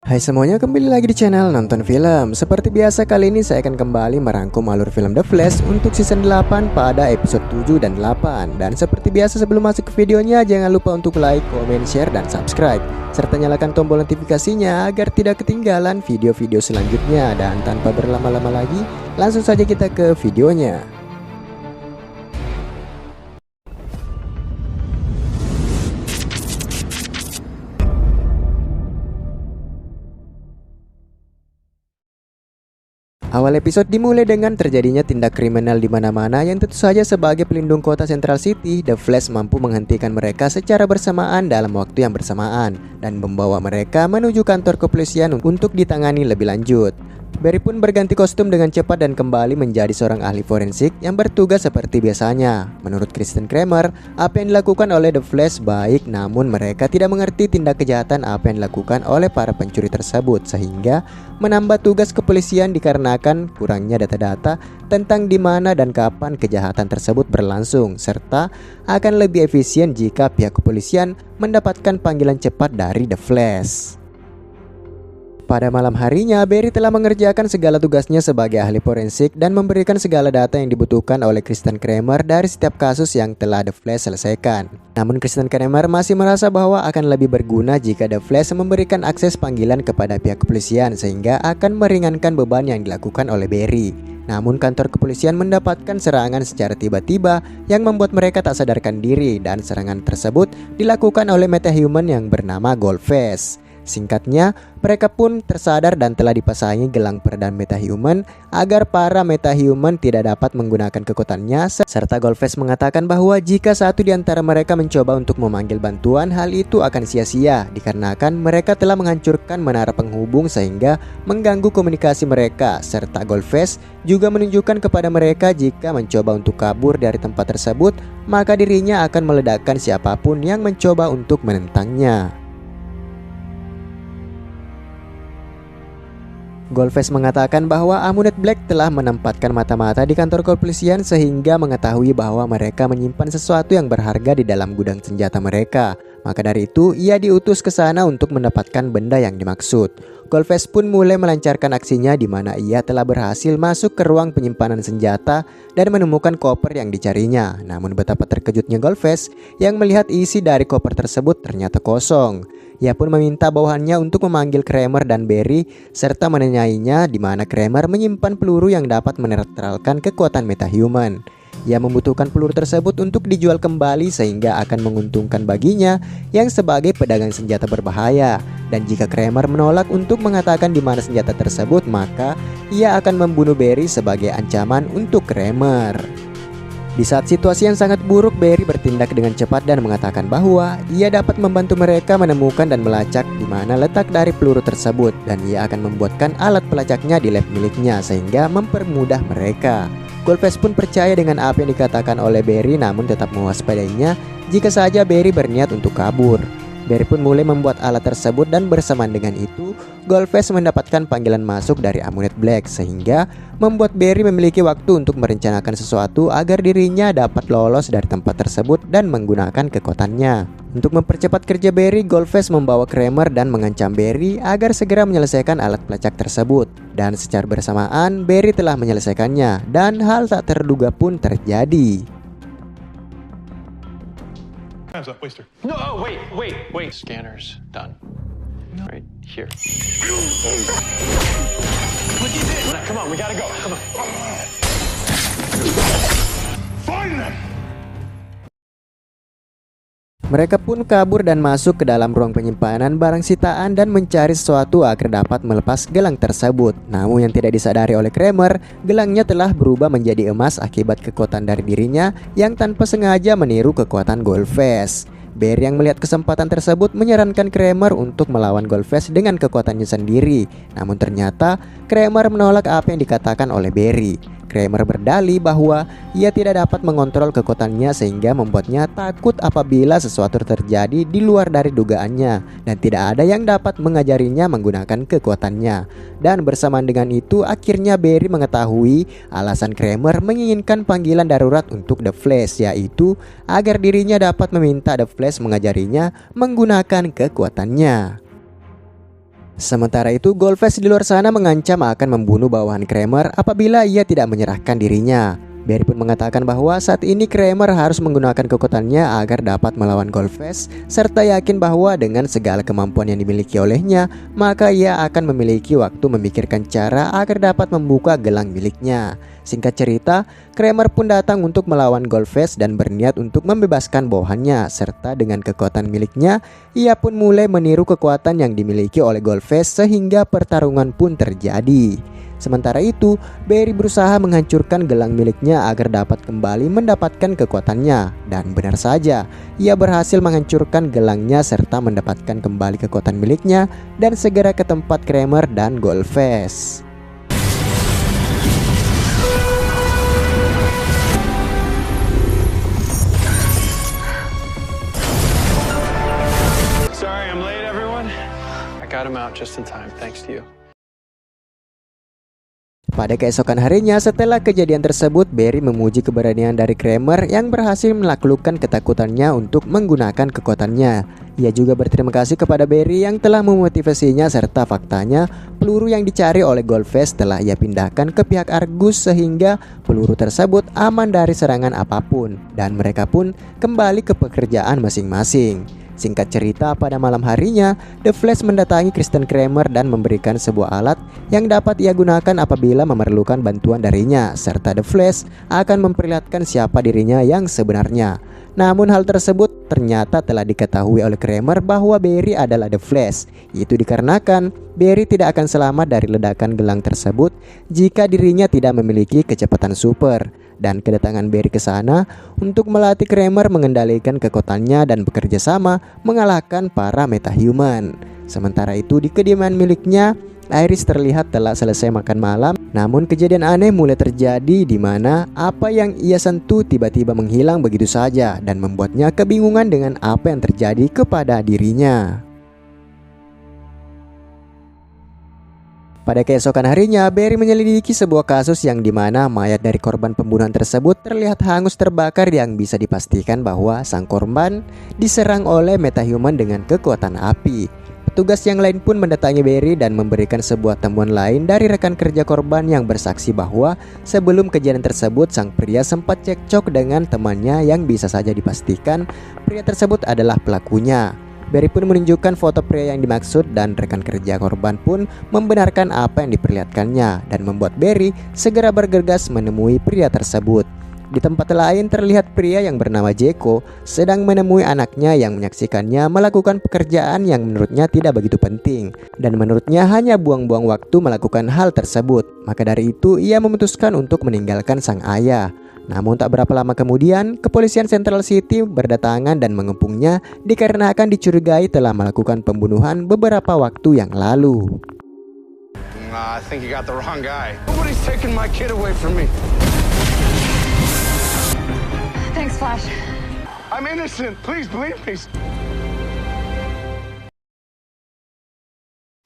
Hai semuanya, kembali lagi di channel Nonton Film. Seperti biasa, kali ini saya akan kembali merangkum alur film The Flash untuk season 8 pada episode 7 dan 8. Dan seperti biasa, sebelum masuk ke videonya, jangan lupa untuk like, comment, share, dan subscribe, serta nyalakan tombol notifikasinya agar tidak ketinggalan video-video selanjutnya. Dan tanpa berlama-lama lagi, langsung saja kita ke videonya. Awal episode dimulai dengan terjadinya tindak kriminal di mana-mana yang tentu saja sebagai pelindung kota Central City, The Flash mampu menghentikan mereka secara bersamaan dalam waktu yang bersamaan dan membawa mereka menuju kantor kepolisian untuk ditangani lebih lanjut. Barry pun berganti kostum dengan cepat dan kembali menjadi seorang ahli forensik yang bertugas seperti biasanya. Menurut Kristen Kramer, apa yang dilakukan oleh The Flash baik, namun mereka tidak mengerti tindak kejahatan apa yang dilakukan oleh para pencuri tersebut, sehingga menambah tugas kepolisian dikarenakan kurangnya data-data tentang di mana dan kapan kejahatan tersebut berlangsung, serta akan lebih efisien jika pihak kepolisian mendapatkan panggilan cepat dari The Flash. Pada malam harinya, Barry telah mengerjakan segala tugasnya sebagai ahli forensik dan memberikan segala data yang dibutuhkan oleh Kristen Kramer dari setiap kasus yang telah The Flash selesaikan. Namun Kristen Kramer masih merasa bahwa akan lebih berguna jika The Flash memberikan akses panggilan kepada pihak kepolisian sehingga akan meringankan beban yang dilakukan oleh Barry. Namun kantor kepolisian mendapatkan serangan secara tiba-tiba yang membuat mereka tak sadarkan diri, dan serangan tersebut dilakukan oleh metahuman yang bernama Goldface. Singkatnya, mereka pun tersadar dan telah dipasangi gelang peredam metahuman agar para metahuman tidak dapat menggunakan kekuatannya, serta Goldface mengatakan bahwa jika satu di antara mereka mencoba untuk memanggil bantuan, hal itu akan sia-sia dikarenakan mereka telah menghancurkan menara penghubung sehingga mengganggu komunikasi mereka, serta Goldface juga menunjukkan kepada mereka jika mencoba untuk kabur dari tempat tersebut, maka dirinya akan meledakkan siapapun yang mencoba untuk menentangnya. Goldface mengatakan bahwa Amunet Black telah menempatkan mata-mata di kantor kepolisian sehingga mengetahui bahwa mereka menyimpan sesuatu yang berharga di dalam gudang senjata mereka. Maka dari itu, ia diutus ke sana untuk mendapatkan benda yang dimaksud. Goldface pun mulai melancarkan aksinya di mana ia telah berhasil masuk ke ruang penyimpanan senjata dan menemukan koper yang dicarinya. Namun betapa terkejutnya Goldface yang melihat isi dari koper tersebut ternyata kosong. Ia pun meminta bawahannya untuk memanggil Kramer dan Barry serta menanyainya di mana Kramer menyimpan peluru yang dapat menetralkan kekuatan metahuman. Ia membutuhkan peluru tersebut untuk dijual kembali sehingga akan menguntungkan baginya yang sebagai pedagang senjata berbahaya. Dan jika Kramer menolak untuk mengatakan di mana senjata tersebut, maka ia akan membunuh Barry sebagai ancaman untuk Kramer. Di saat situasi yang sangat buruk, Barry bertindak dengan cepat dan mengatakan bahwa ia dapat membantu mereka menemukan dan melacak di mana letak dari peluru tersebut, dan ia akan membuatkan alat pelacaknya di lab miliknya sehingga mempermudah mereka. Goldface pun percaya dengan apa yang dikatakan oleh Barry, namun tetap mewaspadainya jika saja Barry berniat untuk kabur. Barry pun mulai membuat alat tersebut dan bersamaan dengan itu Goldface mendapatkan panggilan masuk dari Amunet Black sehingga membuat Barry memiliki waktu untuk merencanakan sesuatu agar dirinya dapat lolos dari tempat tersebut dan menggunakan kekuatannya. Untuk mempercepat kerja Barry, Goldface membawa Kramer dan mengancam Barry agar segera menyelesaikan alat pelacak tersebut. Dan secara bersamaan Barry telah menyelesaikannya dan hal tak terduga pun terjadi. Time's up, waster. No, oh, wait. Scanner's done. Right here. Look, he's in. Come on, we gotta go. Come on. Find them. Mereka pun kabur dan masuk ke dalam ruang penyimpanan barang sitaan dan mencari sesuatu agar dapat melepas gelang tersebut. Namun yang tidak disadari oleh Kramer, gelangnya telah berubah menjadi emas akibat kekuatan dari dirinya yang tanpa sengaja meniru kekuatan Goldface. Barry yang melihat kesempatan tersebut menyarankan Kramer untuk melawan Goldface dengan kekuatannya sendiri. Namun ternyata Kramer menolak apa yang dikatakan oleh Barry. Kramer berdalih bahwa ia tidak dapat mengontrol kekuatannya sehingga membuatnya takut apabila sesuatu terjadi di luar dari dugaannya dan tidak ada yang dapat mengajarinya menggunakan kekuatannya. Dan bersamaan dengan itu akhirnya Barry mengetahui alasan Kramer menginginkan panggilan darurat untuk The Flash, yaitu agar dirinya dapat meminta The Flash mengajarinya menggunakan kekuatannya. Sementara itu, Goldface di luar sana mengancam akan membunuh bawahan Kramer apabila ia tidak menyerahkan dirinya. Barry pun mengatakan bahwa saat ini Kramer harus menggunakan kekuatannya agar dapat melawan Goldface, serta yakin bahwa dengan segala kemampuan yang dimiliki olehnya, maka ia akan memiliki waktu memikirkan cara agar dapat membuka gelang miliknya. Singkat cerita, Kramer pun datang untuk melawan Goldface dan berniat untuk membebaskan bawahannya, serta dengan kekuatan miliknya, ia pun mulai meniru kekuatan yang dimiliki oleh Goldface sehingga pertarungan pun terjadi. Sementara itu, Barry berusaha menghancurkan gelang miliknya agar dapat kembali mendapatkan kekuatannya. Dan benar saja, ia berhasil menghancurkan gelangnya serta mendapatkan kembali kekuatan miliknya dan segera ke tempat Kramer dan Goldface. Sorry, I'm late, everyone. I got him out just in time, thanks to you. Pada keesokan harinya setelah kejadian tersebut, Barry memuji keberanian dari Kramer yang berhasil menaklukkan ketakutannya untuk menggunakan kekuatannya. Ia juga berterima kasih kepada Barry yang telah memotivasinya serta faktanya peluru yang dicari oleh Goldface telah ia pindahkan ke pihak Argus sehingga peluru tersebut aman dari serangan apapun dan mereka pun kembali ke pekerjaan masing-masing. Singkat cerita, pada malam harinya, The Flash mendatangi Kristen Kramer dan memberikan sebuah alat yang dapat ia gunakan apabila memerlukan bantuan darinya, serta The Flash akan memperlihatkan siapa dirinya yang sebenarnya. Namun hal tersebut ternyata telah diketahui oleh Kramer bahwa Barry adalah The Flash. Itu dikarenakan Barry tidak akan selamat dari ledakan gelang tersebut jika dirinya tidak memiliki kecepatan super. Dan kedatangan Barry ke sana untuk melatih Kramer mengendalikan kekuatannya dan bekerja sama mengalahkan para metahuman. Sementara itu di kediaman miliknya, Iris terlihat telah selesai makan malam. Namun kejadian aneh mulai terjadi di mana apa yang ia sentuh tiba-tiba menghilang begitu saja dan membuatnya kebingungan dengan apa yang terjadi kepada dirinya. Pada keesokan harinya, Barry menyelidiki sebuah kasus yang dimana mayat dari korban pembunuhan tersebut terlihat hangus terbakar yang bisa dipastikan bahwa sang korban diserang oleh metahuman dengan kekuatan api. Petugas yang lain pun mendatangi Barry dan memberikan sebuah temuan lain dari rekan kerja korban yang bersaksi bahwa sebelum kejadian tersebut sang pria sempat cekcok dengan temannya yang bisa saja dipastikan pria tersebut adalah pelakunya. Barry pun menunjukkan foto pria yang dimaksud dan rekan kerja korban pun membenarkan apa yang diperlihatkannya dan membuat Barry segera bergegas menemui pria tersebut. Di tempat lain terlihat pria yang bernama Jeko sedang menemui anaknya yang menyaksikannya melakukan pekerjaan yang menurutnya tidak begitu penting dan menurutnya hanya buang-buang waktu melakukan hal tersebut. Maka dari itu ia memutuskan untuk meninggalkan sang ayah. Namun tak berapa lama kemudian, kepolisian Central City berdatangan dan mengepungnya dikarenakan dicurigai telah melakukan pembunuhan beberapa waktu yang lalu. I think you got the wrong guy. Nobody's taking my kid away from me. Thanks, Flash. I'm innocent. Please believe me.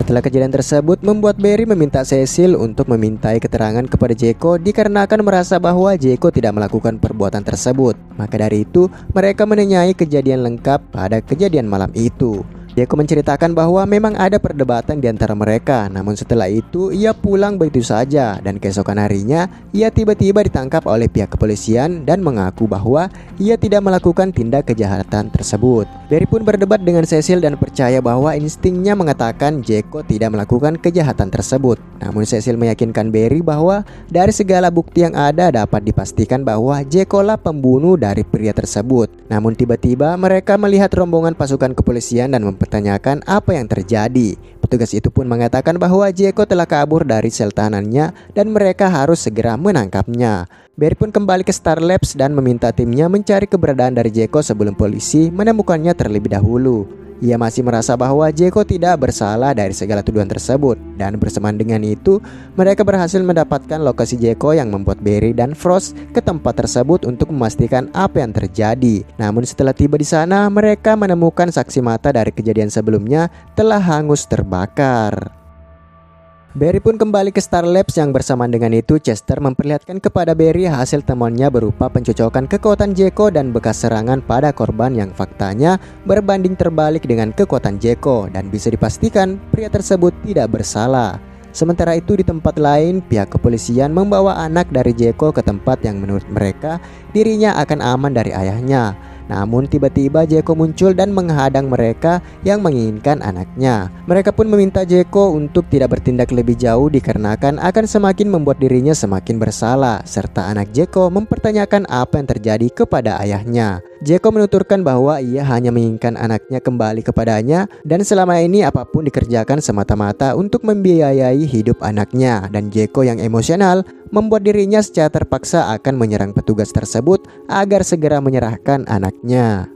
Setelah kejadian tersebut membuat Barry meminta Cecil untuk memintai keterangan kepada Jeko dikarenakan merasa bahwa Jeko tidak melakukan perbuatan tersebut. Maka dari itu mereka menanyai kejadian lengkap pada kejadian malam itu. Jeko menceritakan bahwa memang ada perdebatan di antara mereka, namun setelah itu ia pulang begitu saja dan keesokan harinya ia tiba-tiba ditangkap oleh pihak kepolisian dan mengaku bahwa ia tidak melakukan tindak kejahatan tersebut. Barry pun berdebat dengan Cecil dan percaya bahwa instingnya mengatakan Jeko tidak melakukan kejahatan tersebut. Namun Cecil meyakinkan Barry bahwa dari segala bukti yang ada dapat dipastikan bahwa Jeko lah pembunuh dari pria tersebut. Namun tiba-tiba mereka melihat rombongan pasukan kepolisian dan mempertanyakan apa yang terjadi. Petugas itu pun mengatakan bahwa Jeko telah kabur dari sel tahanannya dan mereka harus segera menangkapnya. Barry pun kembali ke Star Labs dan meminta timnya mencari keberadaan dari Jeko sebelum polisi menemukannya terlebih dahulu. Ia masih merasa bahwa Jeko tidak bersalah dari segala tuduhan tersebut dan bersamaan dengan itu mereka berhasil mendapatkan lokasi Jeko yang membuat Barry dan Frost ke tempat tersebut untuk memastikan apa yang terjadi. Namun setelah tiba di sana mereka menemukan saksi mata dari kejadian sebelumnya telah hangus terbakar. Barry pun kembali ke Star Labs yang bersamaan dengan itu Chester memperlihatkan kepada Barry hasil temuannya berupa pencocokan kekuatan Jeko dan bekas serangan pada korban yang faktanya berbanding terbalik dengan kekuatan Jeko dan bisa dipastikan pria tersebut tidak bersalah. Sementara itu di tempat lain pihak kepolisian membawa anak dari Jeko ke tempat yang menurut mereka dirinya akan aman dari ayahnya. Namun tiba-tiba Jeko muncul dan menghadang mereka yang menginginkan anaknya. Mereka pun meminta Jeko untuk tidak bertindak lebih jauh dikarenakan akan semakin membuat dirinya semakin bersalah. Serta anak Jeko mempertanyakan apa yang terjadi kepada ayahnya. Jeko menuturkan bahwa ia hanya menginginkan anaknya kembali kepadanya dan selama ini apapun dikerjakan semata-mata untuk membiayai hidup anaknya. Dan Jeko yang emosional membuat dirinya secara terpaksa akan menyerang petugas tersebut agar segera menyerahkan anaknya.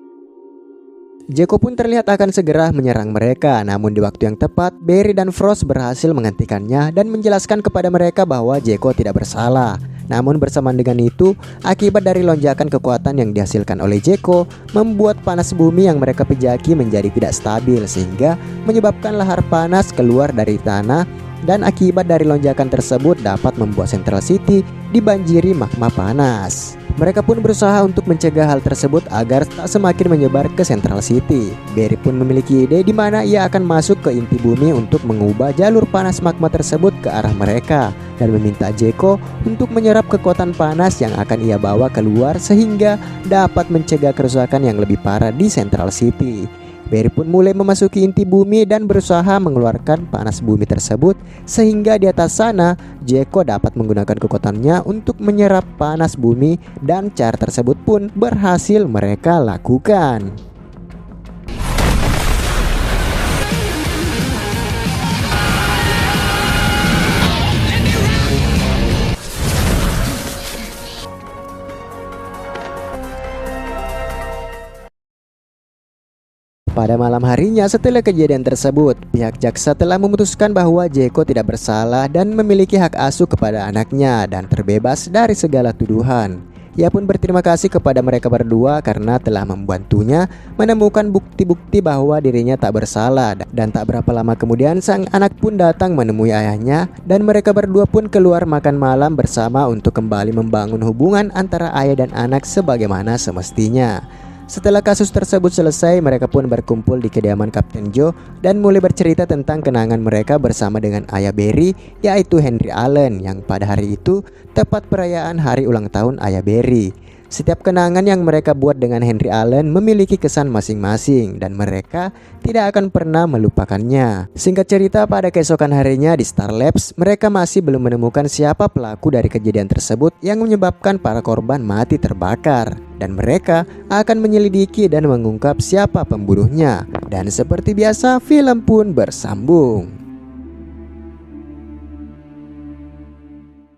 Jeko pun terlihat akan segera menyerang mereka, namun di waktu yang tepat Barry dan Frost berhasil menghentikannya dan menjelaskan kepada mereka bahwa Jeko tidak bersalah. Namun bersamaan dengan itu, akibat dari lonjakan kekuatan yang dihasilkan oleh Jeko membuat panas bumi yang mereka pijaki menjadi tidak stabil sehingga menyebabkan lahar panas keluar dari tanah. Dan akibat dari lonjakan tersebut dapat membuat Central City dibanjiri magma panas. Mereka pun berusaha untuk mencegah hal tersebut agar tak semakin menyebar ke Central City. Barry pun memiliki ide di mana ia akan masuk ke inti bumi untuk mengubah jalur panas magma tersebut ke arah mereka dan meminta Jeko untuk menyerap kekuatan panas yang akan ia bawa keluar sehingga dapat mencegah kerusakan yang lebih parah di Central City. Barry pun mulai memasuki inti bumi dan berusaha mengeluarkan panas bumi tersebut sehingga di atas sana Jeko dapat menggunakan kekuatannya untuk menyerap panas bumi dan cara tersebut pun berhasil mereka lakukan. Pada malam harinya setelah kejadian tersebut, pihak jaksa telah memutuskan bahwa Jeko tidak bersalah dan memiliki hak asuh kepada anaknya dan terbebas dari segala tuduhan. Ia pun berterima kasih kepada mereka berdua karena telah membantunya menemukan bukti-bukti bahwa dirinya tak bersalah. Dan tak berapa lama kemudian sang anak pun datang menemui ayahnya dan mereka berdua pun keluar makan malam bersama untuk kembali membangun hubungan antara ayah dan anak sebagaimana semestinya. Setelah kasus tersebut selesai, mereka pun berkumpul di kediaman Kapten Joe dan mulai bercerita tentang kenangan mereka bersama dengan ayah Barry, yaitu Henry Allen, yang pada hari itu tepat perayaan hari ulang tahun ayah Barry. Setiap kenangan yang mereka buat dengan Henry Allen memiliki kesan masing-masing dan mereka tidak akan pernah melupakannya. Singkat cerita, pada keesokan harinya di Star Labs, mereka masih belum menemukan siapa pelaku dari kejadian tersebut yang menyebabkan para korban mati terbakar. Dan mereka akan menyelidiki dan mengungkap siapa pembunuhnya. Dan seperti biasa, film pun bersambung.